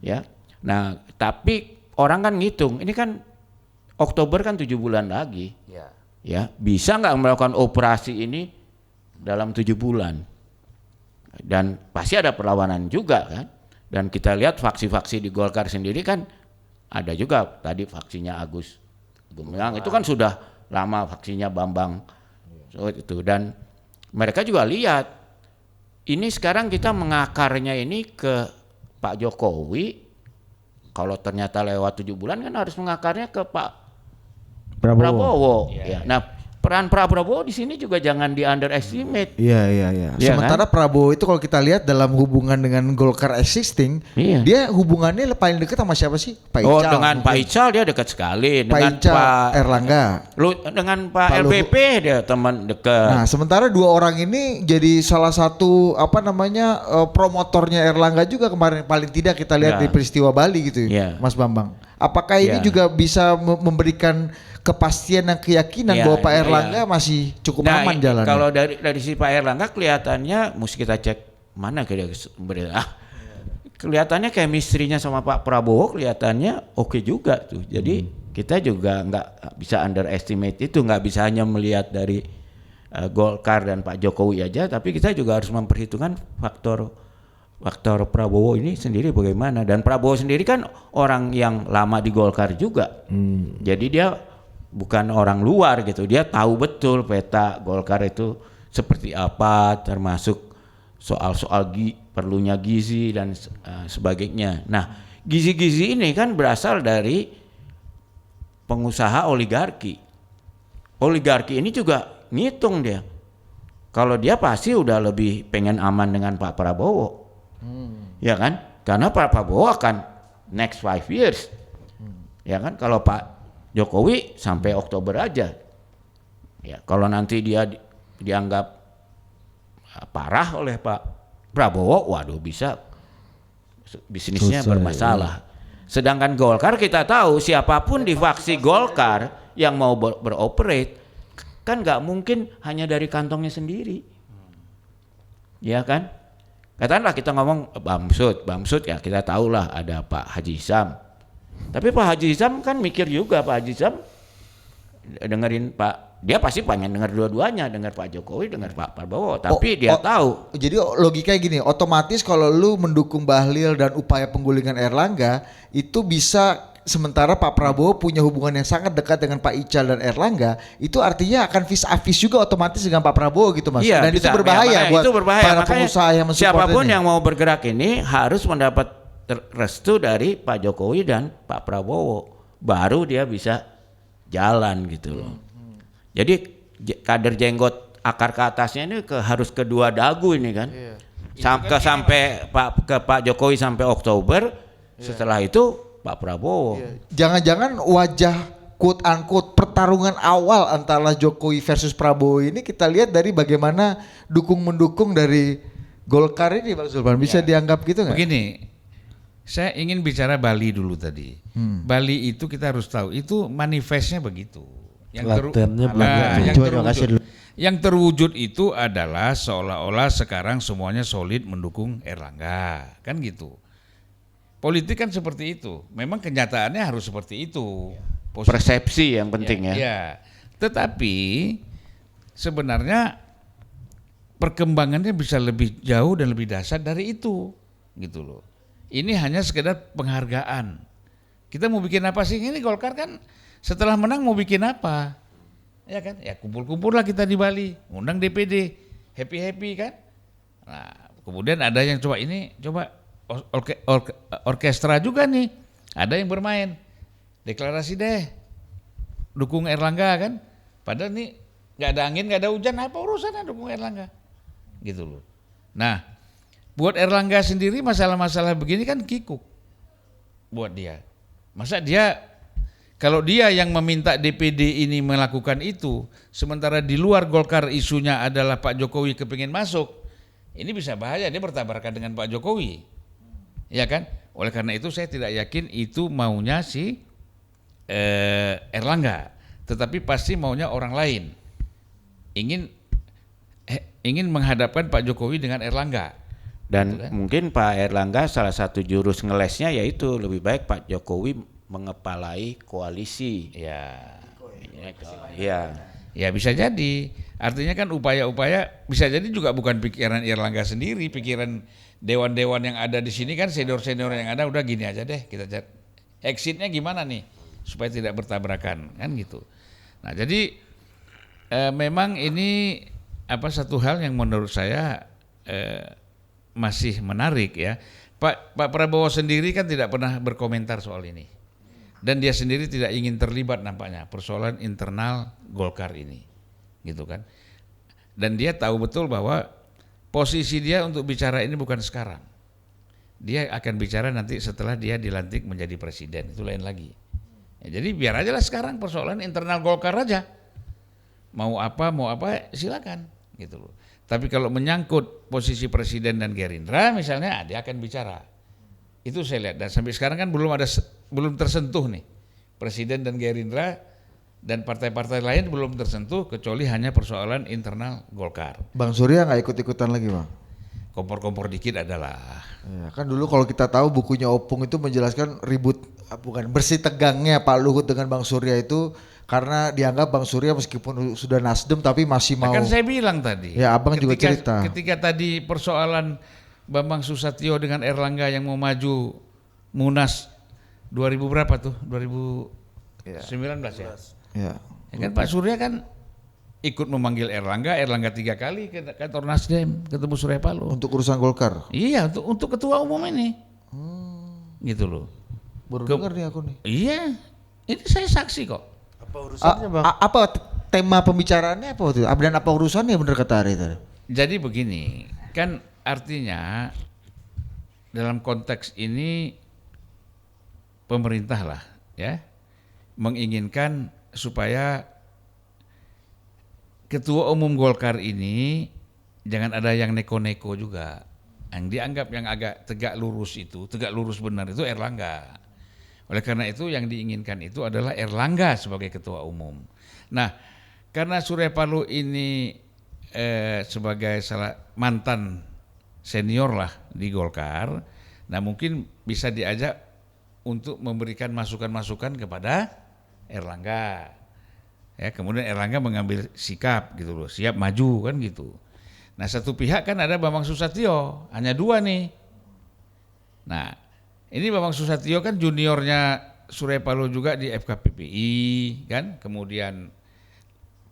Ya. Nah, tapi orang kan ngitung, ini kan Oktober kan 7 bulan lagi. Ya, bisa nggak melakukan operasi ini dalam 7 bulan? Dan pasti ada perlawanan juga kan. Dan kita lihat faksi-faksi di Golkar sendiri kan ada juga tadi faksinya Agus Gumiwang, itu kan sudah lama faksinya Bambang. So, itu dan mereka juga lihat ini sekarang kita mengakarnya ini ke Pak Jokowi. Kalau ternyata lewat 7 bulan kan harus mengakarnya ke Pak Prabowo. Ya. Nah, peran Prabowo di sini juga jangan di underestimate. Iya. Iya Sementara kan? Prabowo itu kalau kita lihat dalam hubungan dengan Golkar existing, Iya. dia hubungannya paling dekat sama siapa sih? Pak Ical. Dengan mungkin. Pak Ical dia dekat sekali. Pak Dengan Ical, Pak Erlangga. Dengan Pak Pak LBP dia teman dekat. Nah, sementara dua orang ini jadi salah satu promotornya Erlangga juga kemarin, paling tidak kita lihat Ya. di peristiwa Bali gitu, Ya. Mas Bambang. Apakah ini Ya. juga bisa memberikan kepastian dan keyakinan Ya, bahwa Pak ya, Erlangga ya. masih cukup Nah, aman jalannya? kalau dari si Pak Erlangga kelihatannya mesti kita cek mana kira sumbernya. Kelihatannya chemistry-nya sama Pak Prabowo kelihatannya oke juga tuh. Jadi kita juga nggak bisa underestimate itu, nggak bisa hanya melihat dari Golkar dan Pak Jokowi aja, tapi kita juga harus memperhitungkan faktor Prabowo ini sendiri bagaimana. Dan Prabowo sendiri kan orang yang lama di Golkar juga. Jadi dia bukan orang luar gitu, dia tahu betul peta Golkar itu seperti apa, termasuk soal-soal perlunya gizi dan sebagainya. Nah, gizi-gizi ini kan berasal dari pengusaha oligarki. Oligarki ini juga ngitung dia. Kalau dia pasti udah lebih pengen aman dengan Pak Prabowo. Ya kan? Karena Pak Prabowo akan next 5 years. Ya kan? Kalau Pak Jokowi sampai Oktober aja. Ya, kalau nanti dia dianggap parah oleh Pak Prabowo, waduh bisa bisnisnya Susah, bermasalah. Sedangkan Golkar kita tahu siapapun di faksi Golkar yang mau beroperate kan nggak mungkin hanya dari kantongnya sendiri. Ya kan? Katakanlah kita ngomong Bamsud ya kita tahulah ada Pak Haji Sam. Tapi Pak Haji Sam kan mikir juga, Pak Haji Sam dengerin dia pasti pengen denger dua-duanya, denger Pak Jokowi, denger Pak Prabowo, tapi dia tahu. Jadi logikanya gini, otomatis kalau lu mendukung Bahlil dan upaya penggulingan Erlangga itu bisa, sementara Pak Prabowo punya hubungan yang sangat dekat dengan Pak Ical dan Erlangga, itu artinya akan vis a vis juga otomatis dengan Pak Prabowo gitu Mas. Iya, dan bisa. itu berbahaya buat itu berbahaya. para Makanya pengusaha yang mensupport siapapun ini. yang mau bergerak ini harus mendapat restu dari Pak Jokowi dan Pak Prabowo, baru dia bisa jalan gitu loh. Jadi kader jenggot akar ke atasnya ini harus kedua dagu ini kan. Sampai Pak Jokowi sampai Oktober, setelah itu Pak Prabowo. Jangan-jangan wajah quote unquote pertarungan awal antara Jokowi versus Prabowo ini kita lihat dari bagaimana dukung-mendukung dari Golkar ini Bang Zulpan bisa dianggap gitu nggak? Begini, saya ingin bicara Bali dulu tadi. Bali itu kita harus tahu, itu manifestnya begitu. Latihannya belum yang gitu. Coba kasih dulu. yang terwujud itu adalah seolah-olah sekarang semuanya solid mendukung Erlangga, kan gitu. Politik kan seperti itu. Memang kenyataannya harus seperti itu. Persepsi yang penting ya. Ya. Tetapi sebenarnya perkembangannya bisa lebih jauh dan lebih dahsyat dari itu, gitu loh. Ini hanya sekedar penghargaan. Kita mau bikin apa sih? Ini Golkar kan setelah menang mau bikin apa? Ya kan? Ya kumpul-kumpul lah kita di Bali, undang DPD, happy-happy kan? Nah, kemudian ada yang coba orkestra juga nih, ada yang bermain, deklarasi deh, dukung Erlangga kan? Padahal nih nggak ada angin, nggak ada hujan, apa urusannya dukung Erlangga? Gitu loh. Nah, buat Erlangga sendiri masalah-masalah begini kan kikuk buat dia. Masa dia, kalau dia yang meminta DPD ini melakukan itu, sementara di luar Golkar isunya adalah Pak Jokowi kepingin masuk, ini bisa bahaya, dia bertabrakan dengan Pak Jokowi, ya kan? Oleh karena itu saya tidak yakin itu maunya si Erlangga, tetapi pasti maunya orang lain, ingin menghadapkan Pak Jokowi dengan Erlangga. Dan mungkin Pak Erlangga salah satu jurus ngelesnya yaitu lebih baik Pak Jokowi mengepalai koalisi. Ya. Ya bisa jadi. Artinya kan upaya-upaya bisa jadi juga bukan pikiran Erlangga sendiri, pikiran dewan-dewan yang ada di sini kan, senior-senior yang ada udah gini aja deh, kita cari exitnya gimana nih supaya tidak bertabrakan kan gitu. Nah jadi memang ini satu hal yang menurut saya masih menarik ya. Pak Prabowo sendiri kan tidak pernah berkomentar soal ini. Dan dia sendiri tidak ingin terlibat nampaknya persoalan internal Golkar ini. Gitu kan. Dan dia tahu betul bahwa posisi dia untuk bicara ini bukan sekarang. Dia akan bicara nanti setelah dia dilantik menjadi presiden, itu lain lagi. Ya, jadi biar aja lah sekarang persoalan internal Golkar aja. Mau apa silakan gitu loh. Tapi kalau menyangkut posisi presiden dan Gerindra misalnya, dia akan bicara. Itu saya lihat, dan sampai sekarang kan belum tersentuh nih. Presiden dan Gerindra dan partai-partai lain belum tersentuh kecuali hanya persoalan internal Golkar. Bang Surya nggak ikut-ikutan lagi Bang? Kompor-kompor dikit adalah. Ya, kan dulu kalau kita tahu bukunya Opung itu menjelaskan bersih tegangnya Pak Luhut dengan Bang Surya itu karena dianggap Bang Surya meskipun sudah Nasdem tapi masih mau. Kan saya bilang tadi. Ya Abang juga cerita. Ketika tadi persoalan Bambang Susatyo dengan Erlangga yang mau maju Munas 2000 berapa tuh? 2019 ya. Ya. Ya kan Pak Surya kan ikut memanggil Erlangga 3 kali ke kantor Nasdem ketemu Surya Paloh. Untuk urusan Golkar. Iya, untuk ketua umum ini. Gitu loh. Baru dengar nih aku nih. Iya. Ini saya saksi kok. Apa urusannya Bang? Apa tema pembicaraannya apa waktu itu? Dan apa urusannya benar kata Ari tadi? Jadi begini, kan artinya dalam konteks ini pemerintah lah ya menginginkan supaya ketua umum Golkar ini jangan ada yang neko-neko juga. Yang dianggap yang agak tegak lurus benar itu Erlangga. Oleh karena itu yang diinginkan itu adalah Erlangga sebagai ketua umum. Nah, karena Surya Paloh ini sebagai mantan senior lah di Golkar, nah mungkin bisa diajak untuk memberikan masukan-masukan kepada Erlangga. Ya, kemudian Erlangga mengambil sikap gitu loh, siap maju kan gitu. Nah, satu pihak kan ada Bambang Susatyo, hanya 2 nih. Nah, ini Bambang Susatyo kan juniornya Surya Paloh juga di FKPPI kan, kemudian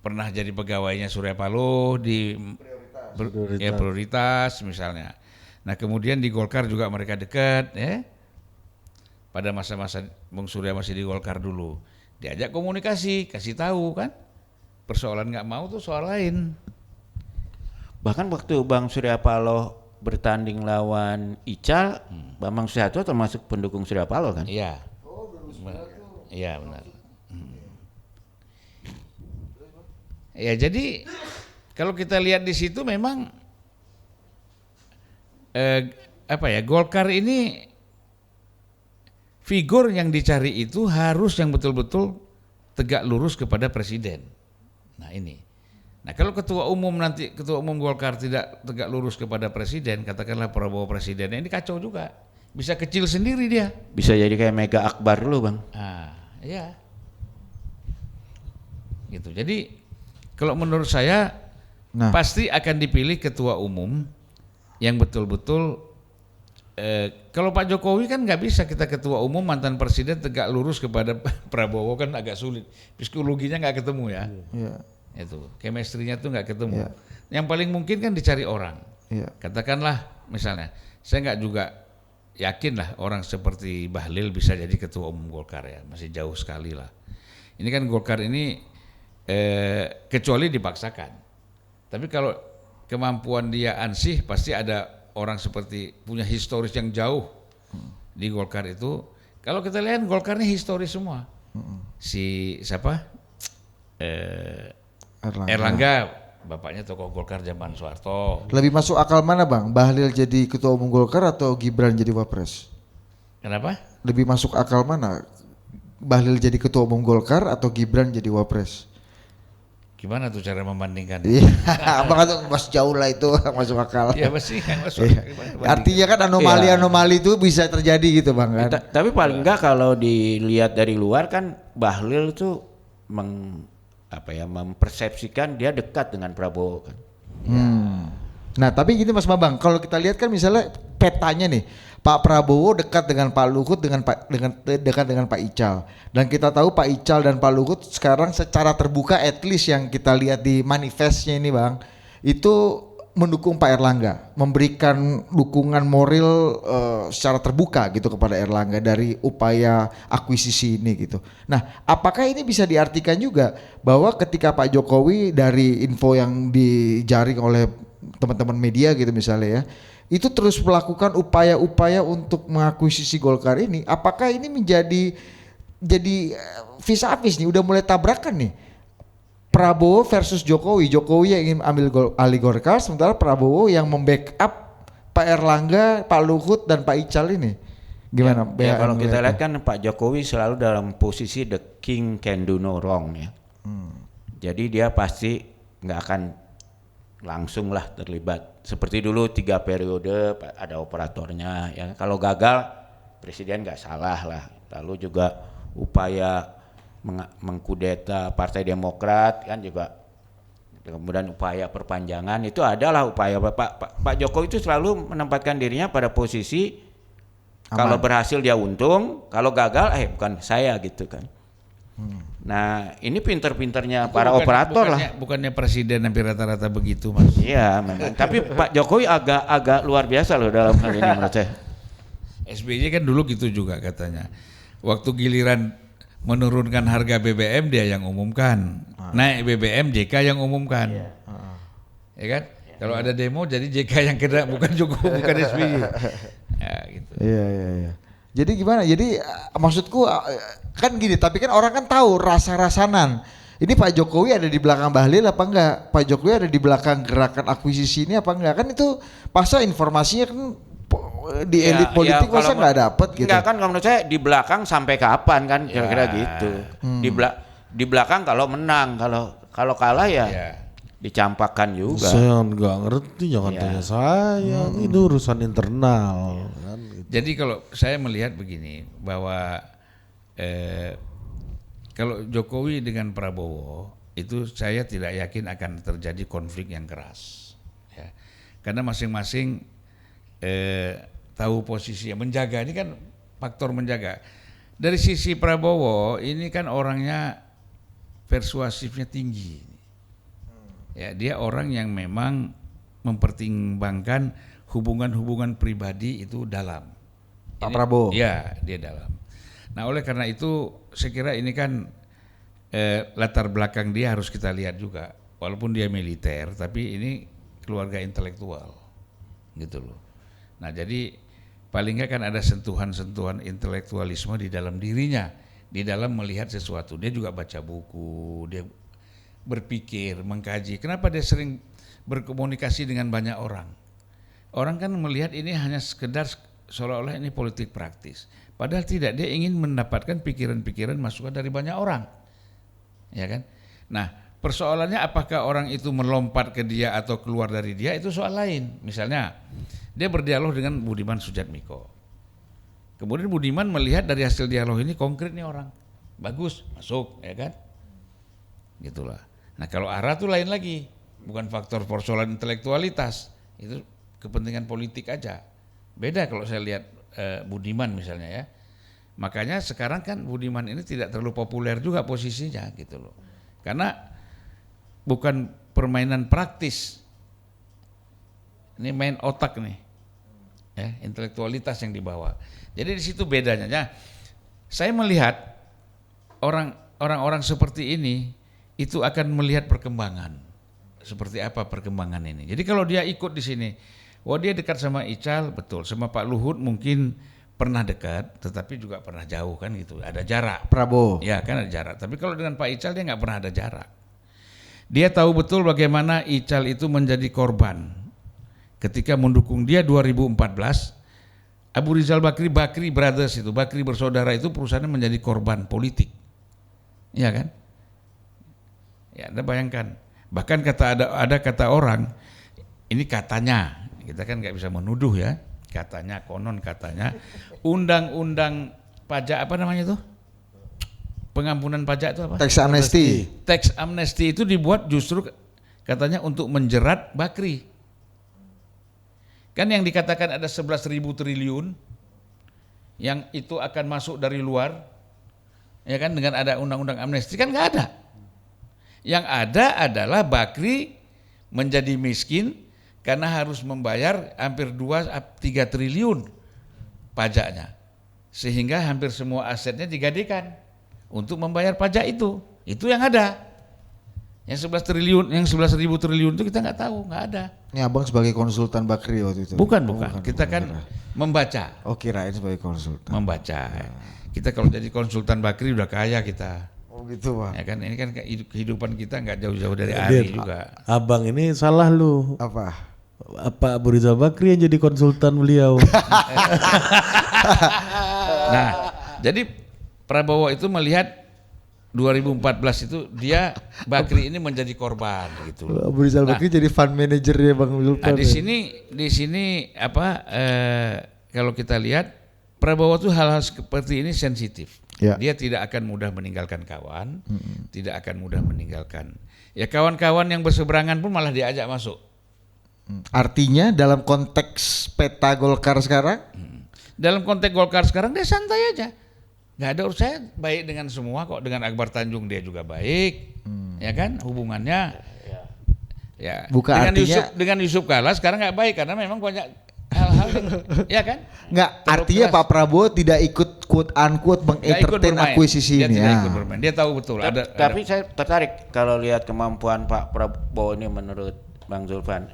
pernah jadi pegawainya Surya Paloh di prioritas misalnya. Nah, kemudian di Golkar juga mereka dekat ya. Pada masa-masa Bung Surya masih di Golkar dulu, diajak komunikasi, kasih tahu kan, persoalan nggak mau tuh soal lain. Bahkan waktu Bang Surya Paloh bertanding lawan Ical, Bambang Susatyo termasuk pendukung Surya Paloh kan? Iya. Iya benar. Ya jadi kalau kita lihat di situ memang Golkar ini figur yang dicari itu harus yang betul-betul tegak lurus kepada presiden. Nah ini. Nah kalau ketua umum Golkar tidak tegak lurus kepada presiden, katakanlah Prabowo presiden, ini kacau juga. Bisa kecil sendiri dia. Bisa jadi kayak Mega Akbar dulu, Bang. Iya. Gitu. Jadi kalau menurut saya pasti akan dipilih ketua umum yang betul-betul kalau Pak Jokowi kan nggak bisa kita ketua umum mantan presiden tegak lurus kepada Prabowo, kan agak sulit. Psikologinya nggak ketemu ya. Iya. Itu chemistry-nya tuh nggak ketemu. Iya. Yang paling mungkin kan dicari orang. Iya. Katakanlah misalnya, saya nggak juga yakin lah orang seperti Bahlil bisa jadi ketua umum Golkar ya, masih jauh sekali lah. Ini kan Golkar ini kecuali dipaksakan. Tapi kalau kemampuan dia ansih, pasti ada orang seperti punya historis yang jauh di Golkar itu. Kalau kita lihat Golkar ini historis semua. Si siapa? Erlangga, bapaknya tokoh Golkar zaman Soeharto. Lebih masuk akal mana Bang? Bahlil jadi ketua umum Golkar atau Gibran jadi wapres? Kenapa? Lebih masuk akal mana? Bahlil jadi ketua umum Golkar atau Gibran jadi wapres? Gimana tuh cara membandingkan? Iya, Abang tuh mas jauh lah itu masuk akal. Iya pasti masuk. Artinya kan anomali itu bisa terjadi gitu Bang kan. Tapi paling enggak kalau dilihat dari luar kan Bahlil tuh mempersepsikan dia dekat dengan Prabowo kan. Nah tapi gini Mas Bambang, kalau kita lihat kan misalnya petanya nih, Pak Prabowo dekat dengan Pak Luhut dekat dengan Pak Ical, dan kita tahu Pak Ical dan Pak Luhut sekarang secara terbuka, at least yang kita lihat di manifestnya ini Bang, itu mendukung Pak Erlangga, memberikan dukungan moral secara terbuka gitu kepada Erlangga dari upaya akuisisi ini gitu. Nah, apakah ini bisa diartikan juga bahwa ketika Pak Jokowi dari info yang dijaring oleh teman-teman media gitu misalnya ya, itu terus melakukan upaya-upaya untuk mengakuisisi Golkar ini, apakah ini menjadi vis-a-vis nih, udah mulai tabrakan nih? Prabowo versus Jokowi yang ingin ambil alih Golkar, sementara Prabowo yang membackup Pak Erlangga, Pak Luhut dan Pak Ical ini. Gimana? Ya, kalau kita lihat kan Pak Jokowi selalu dalam posisi the king can do no wrong ya. Jadi dia pasti nggak akan langsung lah terlibat. Seperti dulu 3 periode ada operatornya ya. Kalau gagal presiden nggak salah lah. Lalu juga upaya mengkudeta Partai Demokrat kan juga, kemudian upaya perpanjangan itu adalah upaya Pak Jokowi itu selalu menempatkan dirinya pada posisi kalau berhasil dia untung, kalau gagal bukan saya gitu kan. Nah ini pinter-pinternya para operator lah. Bukannya presiden hampir rata-rata begitu Mas. Iya memang. Tapi Pak Jokowi agak luar biasa loh dalam hal ini menurut saya. SBY kan dulu gitu juga katanya. Waktu giliran menurunkan harga BBM dia yang umumkan. Naik BBM JK yang umumkan. Ya kan? Kalau ada demo jadi JK yang kena, bukan Jokowi, bukan SBY. Ya gitu. Iya. Jadi gimana? Jadi maksudku kan gini, tapi kan orang kan tahu rasa-rasanan. Ini Pak Jokowi ada di belakang Bahlil apa enggak? Pak Jokowi ada di belakang gerakan akuisisi ini apa enggak? Kan itu masa informasinya kan di elit politik masa nggak dapat gitu. Enggak kan, kalau menurut saya di belakang sampai kapan kan kira-kira gitu. Di belakang kalau menang, kalau kalah ya dicampakkan juga. Saya nggak ngerti, jangan tanya saya. Ini urusan internal kan. Jadi kalau saya melihat begini bahwa kalau Jokowi dengan Prabowo itu saya tidak yakin akan terjadi konflik yang keras, ya. Karena masing-masing tahu posisinya, menjaga, ini kan faktor menjaga. Dari sisi Prabowo ini kan orangnya persuasifnya tinggi, ya, dia orang yang memang mempertimbangkan hubungan-hubungan pribadi itu dalam. Pak Prabowo? Ya, dia dalam. Nah oleh karena itu saya kira ini kan latar belakang dia harus kita lihat juga. Walaupun dia militer, tapi ini keluarga intelektual, gitu loh. Nah jadi paling nggak kan ada sentuhan-sentuhan intelektualisme di dalam dirinya, di dalam melihat sesuatu. Dia juga baca buku, dia berpikir, mengkaji. Kenapa dia sering berkomunikasi dengan banyak orang? orang kan melihat ini hanya sekedar seolah-olah ini politik praktis. Padahal tidak, dia ingin mendapatkan pikiran-pikiran masukan dari banyak orang. Ya kan? Nah, persoalannya apakah orang itu melompat ke dia atau keluar dari dia, itu soal lain. Misalnya, dia berdialog dengan Budiman Sujatmiko. Kemudian Budiman melihat dari hasil dialog ini konkret nih orang. Bagus, masuk, ya kan? Gitulah. Nah, kalau arah itu lain lagi. Bukan faktor persoalan intelektualitas. Itu kepentingan politik aja. Beda kalau saya lihat Budiman misalnya ya. Makanya sekarang kan Budiman ini tidak terlalu populer juga posisinya gitu loh. Karena bukan permainan praktis. Ini main otak nih. Ya, intelektualitas yang dibawa. Jadi di situ bedanya. Nah, saya melihat orang-orang seperti ini itu akan melihat perkembangan. Seperti apa perkembangan ini. Jadi kalau dia ikut di sini, wah dia dekat sama Ical, betul. Sama Pak Luhut mungkin pernah dekat, tetapi juga pernah jauh kan gitu. Ada jarak. Prabowo. Ya kan ada jarak. Tapi kalau dengan Pak Ical dia nggak pernah ada jarak. Dia tahu betul bagaimana Ical itu menjadi korban. Ketika mendukung dia 2014, Abu Rizal Bakri Brothers itu, Bakri bersaudara itu perusahaannya menjadi korban politik. Iya kan? Ya Anda bayangkan. Bahkan ada kata orang, ini katanya, kita kan nggak bisa menuduh ya, katanya, konon katanya, undang-undang pajak apa namanya itu? Pengampunan pajak itu apa? Tax amnesty. Tax amnesty itu dibuat justru katanya untuk menjerat Bakri. Kan yang dikatakan ada 11.000 triliun yang itu akan masuk dari luar, ya kan, dengan ada undang-undang amnesti kan nggak ada. Yang ada adalah Bakri menjadi miskin karena harus membayar hampir 2-3 triliun pajaknya. Sehingga hampir semua asetnya digadaikan untuk membayar pajak itu. Itu yang ada. Yang 11 triliun, yang 11.000 triliun itu kita nggak tahu, nggak ada. Ini abang sebagai konsultan Bakri waktu itu? Bukan. Kita kan membaca. Oh kirain sebagai konsultan. Membaca. Kita kalau jadi konsultan Bakri udah kaya kita. Oh gitu Pak. Ya kan, ini kan kehidupan kita nggak jauh-jauh dari Ari juga. Abang ini salah lu. Apa? Apa Abu Rizal Bakri yang jadi konsultan beliau? Nah, jadi Prabowo itu melihat 2014 itu dia Bakri ini menjadi korban gitu. Abu Rizal Bakri jadi fund manager ya Bang Zulpan. Nah, di sini apa kalau kita lihat Prabowo tuh hal-hal seperti ini sensitif. Ya. Dia tidak akan mudah meninggalkan kawan, tidak akan mudah meninggalkan. Ya kawan-kawan yang berseberangan pun malah diajak masuk. Artinya dalam konteks peta Golkar sekarang? Dalam konteks Golkar sekarang dia santai aja. Nggak ada saya baik dengan semua kok, dengan Akbar Tanjung dia juga baik, ya kan hubungannya. Ya. Bukan dengan Yusuf Kalla sekarang nggak baik karena memang banyak hal-hal yang, ya kan? Nggak, artinya Pak Prabowo tidak ikut quote unquote mengentertain akuisisi ini. Dia ikut bermain. Dia tahu betul. Tapi saya tertarik kalau lihat kemampuan Pak Prabowo ini menurut Bang Zulfan.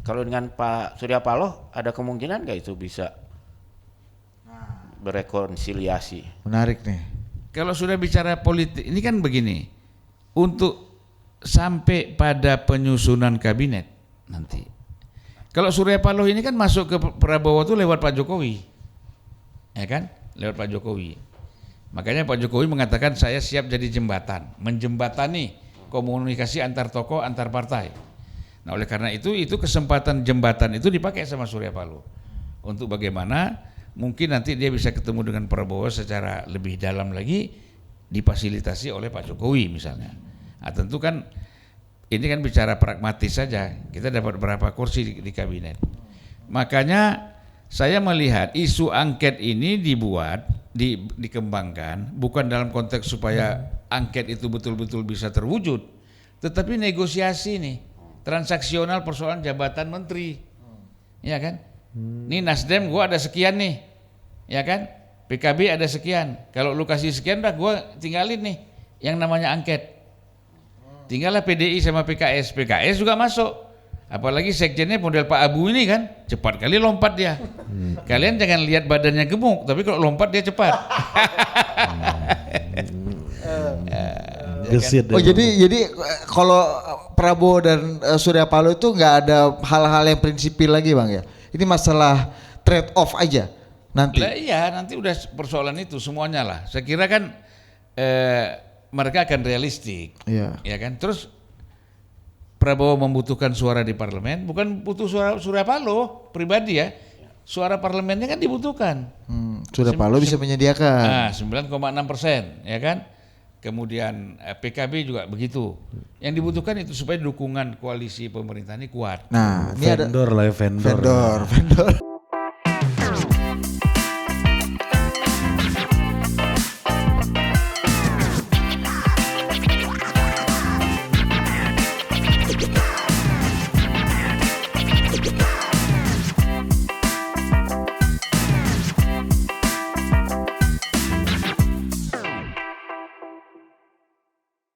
Kalau dengan Pak Surya Paloh ada kemungkinan nggak itu bisa berrekonsiliasi? Menarik nih. Kalau sudah bicara politik, ini kan begini. Untuk sampai pada penyusunan kabinet nanti. Kalau Surya Paloh ini kan masuk ke Prabowo itu lewat Pak Jokowi. Ya kan? Lewat Pak Jokowi. Makanya Pak Jokowi mengatakan saya siap jadi jembatan, menjembatani komunikasi antar tokoh, antar partai. Nah, oleh karena itu kesempatan jembatan itu dipakai sama Surya Paloh. Untuk bagaimana mungkin nanti dia bisa ketemu dengan Prabowo secara lebih dalam lagi, difasilitasi oleh Pak Jokowi misalnya. Nah, tentu kan ini kan bicara pragmatis saja, kita dapat berapa kursi di kabinet. Makanya saya melihat isu angket ini dikembangkan bukan dalam konteks supaya angket itu betul-betul bisa terwujud, tetapi negosiasi nih, transaksional persoalan jabatan menteri, ya kan? Nih Nasdem gua ada sekian nih, ya kan? PKB ada sekian, kalau lu kasih sekian dah gua tinggalin nih yang namanya angket. Tinggallah PDI sama PKS juga masuk. Apalagi sekjennya model Pak Abu ini kan, cepat kali lompat dia. Kalian jangan lihat badannya gemuk, tapi kalau lompat dia cepat. Gesit. Oh jadi kalau Prabowo dan Surya Paloh itu nggak ada hal-hal yang prinsipil lagi bang ya? Ini masalah trade off aja nanti. Lah, iya, nanti udah persoalan itu semuanya lah. Saya kira kan mereka akan realistik, Iya. ya kan. Terus Prabowo membutuhkan suara di parlemen, bukan butuh suara Surya Paloh pribadi ya. Suara parlemennya kan dibutuhkan. Surya Paloh bisa menyediakan. Nah, 9,6%, ya kan. Kemudian PKB juga begitu. Yang dibutuhkan itu supaya dukungan koalisi pemerintah ini kuat. Nah, ini ada vendor lah ya, vendor. vendor.